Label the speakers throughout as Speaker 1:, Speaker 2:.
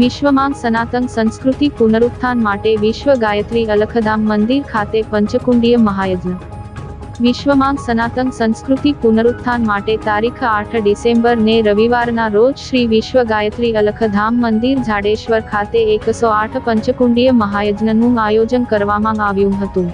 Speaker 1: વિશ્વમાં સનાતન સંસ્કૃતિ પુનરુત્થાન માટે વિશ્વ ગાયત્રી અલખધામ મંદિર ખાતે પંચકુંડીય મહાયજ્ઞ। વિશ્વમાં સનાતન સંસ્કૃતિ પુનરુત્થાન માટે તારીખ 8 ડિસેમ્બર ને રવિવારના રોજ શ્રી વિશ્વ ગાયત્રી અલખધામ મંદિર જાડેશ્વર ખાતે 108 પંચકુંડીય મહાયજ્ઞનું આયોજન કરવામાં આવ્યું હતું।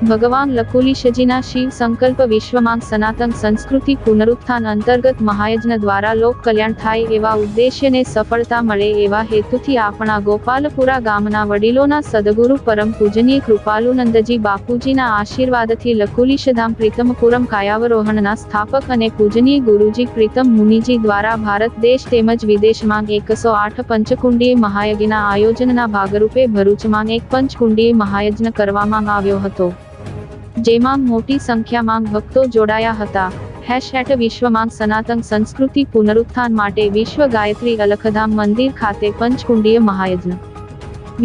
Speaker 1: ભગવાન લકુલિશજીના શિવ સંકલ્પ વિશ્વમાં સનાતન સંસ્કૃતિ પુનરુત્થાન અંતર્ગત મહાયજ્ઞ દ્વારા લોક કલ્યાણ થાય એવા ઉદ્દેશ્યને સફળતા મળે એવા હેતુથી આપણા ગોપાલપુરા ગામના વડીલોના સદગુરુ પરમ પૂજનીય કૃપાલુનંદજી બાપુજીના આશીર્વાદથી લકુલિશધામ પ્રીતમપુરમ કાયાવરોહણના સ્થાપક અને પૂજનીય ગુરુજી પ્રીતમ મુનિજી દ્વારા ભારત દેશ તેમજ વિદેશમાં 108 પંચકુંડીય મહાયજ્ઞના આયોજનના ભાગરૂપે ભરૂચમાં એક પંચકુંડીય મહાયજ્ઞ કરવામાં આવ્યો હતો, જેમાં મોટી સંખ્યામાં ભક્તો જોડાયા હતા। વિશ્વમાં સનાતન સંસ્કૃતિ પુનરુત્થાન માટે વિશ્વ ગાયત્રી અલખધામ મંદિર ખાતે પંચકુંડીય મહાયજ્ઞ।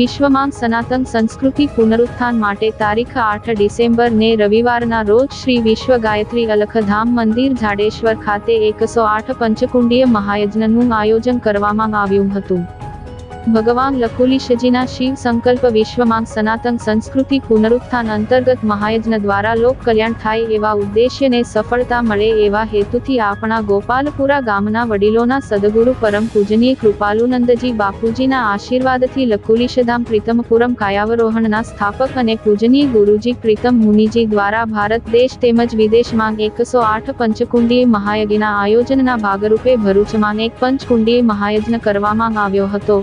Speaker 1: વિશ્વમાં સનાતન સંસ્કૃતિ પુનરુત્થાન માટે તારીખ 8 ડિસેમ્બર ને રવિવારના રોજ શ્રી વિશ્વ ગાયત્રી અલખધામ મંદિર જાડેશ્વર ખાતે 108 પંચકુંડીય મહાયજ્ઞનું આયોજન કરવામાં આવ્યું હતું। ભગવાન લકુલિશજીના શિવ સંકલ્પ વિશ્વમાં સનાતન સંસ્કૃતિ પુનરુત્થાન અંતર્ગત મહાયજ્ઞ દ્વારા લોક કલ્યાણ થાય એવા ઉદ્દેશ્યને સફળતા મળે એવા હેતુથી આપણા ગોપાલપુરા ગામના વડીલોના સદગુરુ પરમ પૂજનીય કૃપાલુનંદજી બાપુજીના આશીર્વાદથી લકુલિશધામ પ્રીતમપુરમ કાયાવરોહણના સ્થાપક અને પૂજનીય ગુરુજી પ્રીતમ મુનિજી દ્વારા ભારત દેશ તેમજ વિદેશમાં 108 પંચકુંડીય મહાયજ્ઞના આયોજનના ભાગરૂપે ભરૂચમાં એક પંચકુંડીય મહાયજ્ઞ કરવામાં આવ્યો હતો,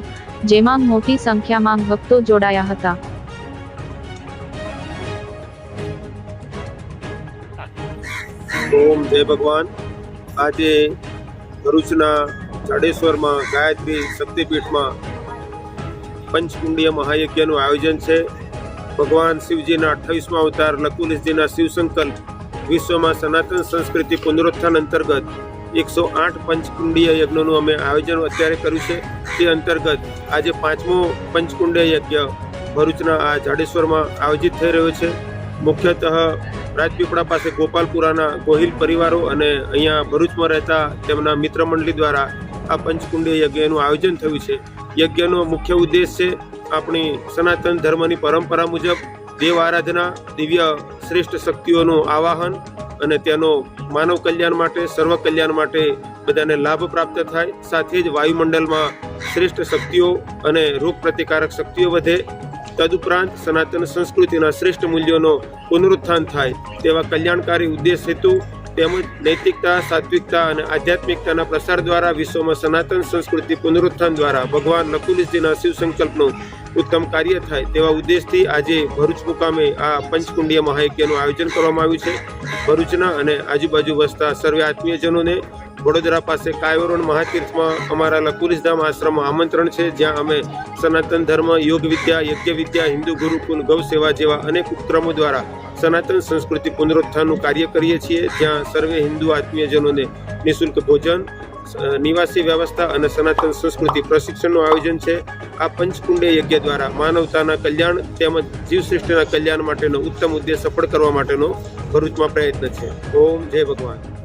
Speaker 1: જેમાં મોટી સંખ્યામાં ભક્તો જોડાયા હતા।
Speaker 2: ઓમ જય ભગવાન। આજે ભરૂચના જાડેશ્વરમાં ગાયત્રી શક્તિપીઠમાં પંચકુંડીય મહાયજ્ઞનું આયોજન છે। ભગવાન શિવજીના 28મા અવતાર લકુલિશજીના શિવ સંકલ્પ વિશ્વમાં સનાતન સંસ્કૃતિ પુનરુત્થાન અંતર્ગત 108 પંચકુંડીય યજ્ઞનું અમે આયોજન અત્યારે કર્યું છે। તે અંતર્ગત આજે 5મો પંચકુંડીય યજ્ઞ ભરૂચના આ જાડેશ્વરમાં આયોજિત થઈ રહ્યો છે। મુખ્યતઃ રાજપીપળા પાસે ગોપાલપુરાના ગોહિલ પરિવારો અને અહીંયા ભરૂચમાં રહેતા તેમના મિત્ર મંડળી દ્વારા આ પંચકુંડીય યજ્ઞનું આયોજન થયું છે। યજ્ઞનો મુખ્ય ઉદ્દેશ છે આપણી સનાતન ધર્મની પરંપરા મુજબ દેવ આરાધના, દિવ્ય શ્રેષ્ઠ શક્તિઓનું આવાહન અને તેનો માનવ કલ્યાણ માટે, સર્વ કલ્યાણ માટે બધાને લાભ પ્રાપ્ત થાય, સાથે જ વાયુમંડળમાં શ્રેષ્ઠ શક્તિઓ અને રોગ પ્રતિકારક શક્તિઓ વધે, તદુપરાંત સનાતન સંસ્કૃતિના શ્રેષ્ઠ મૂલ્યોનો પુનરુત્થાન થાય તેવા કલ્યાણકારી ઉદ્દેશ હેતુ તેમજ નૈતિકતા, સાત્વિકતા અને આધ્યાત્મિકતાના પ્રસાર દ્વારા વિશ્વમાં સનાતન સંસ્કૃતિ પુનરુત્થાન દ્વારા ભગવાન લકુલિશજીના શિવ સંકલ્પનું ઉત્તમ કાર્ય થાય તેવા ઉદ્દેશથી આજે ભરૂચ મુકામે આ પંચકુંડીય મહાયજ્ઞનું આયોજન કરવામાં આવ્યું છે। ભરૂચના અને આજુબાજુ વસતા સર્વે આત્મીયજનોને વડોદરા પાસે કાયાવરોહણ મહાતીર્થમાં અમારા લકુલિશધામ આશ્રમમાં આમંત્રણ છે, જ્યાં અમે સનાતન ધર્મ, યોગ વિદ્યા, યજ્ઞ વિદ્યા, હિન્દુ ગુરુકુલ, ગૌ સેવા જેવા અનેક ઉપક્રમો દ્વારા સનાતન સંસ્કૃતિ પુનરુત્થાનનું કાર્ય કરીએ છીએ, જ્યાં સર્વે હિન્દુ આત્મીયજનોને નિઃશુલ્ક ભોજન, નિવાસી વ્યવસ્થા અને સનાતન સંસ્કૃતિ પ્રશિક્ષણનું આયોજન છે। આ પંચકુંડીય યજ્ઞ દ્વારા માનવતાના કલ્યાણ તેમજ જીવસૃષ્ટિના કલ્યાણ માટેનો ઉત્તમ ઉદ્દેશ સફળ કરવા માટેનો ભરૂચમાં પ્રયત્ન છે। ઓમ જય ભગવાન।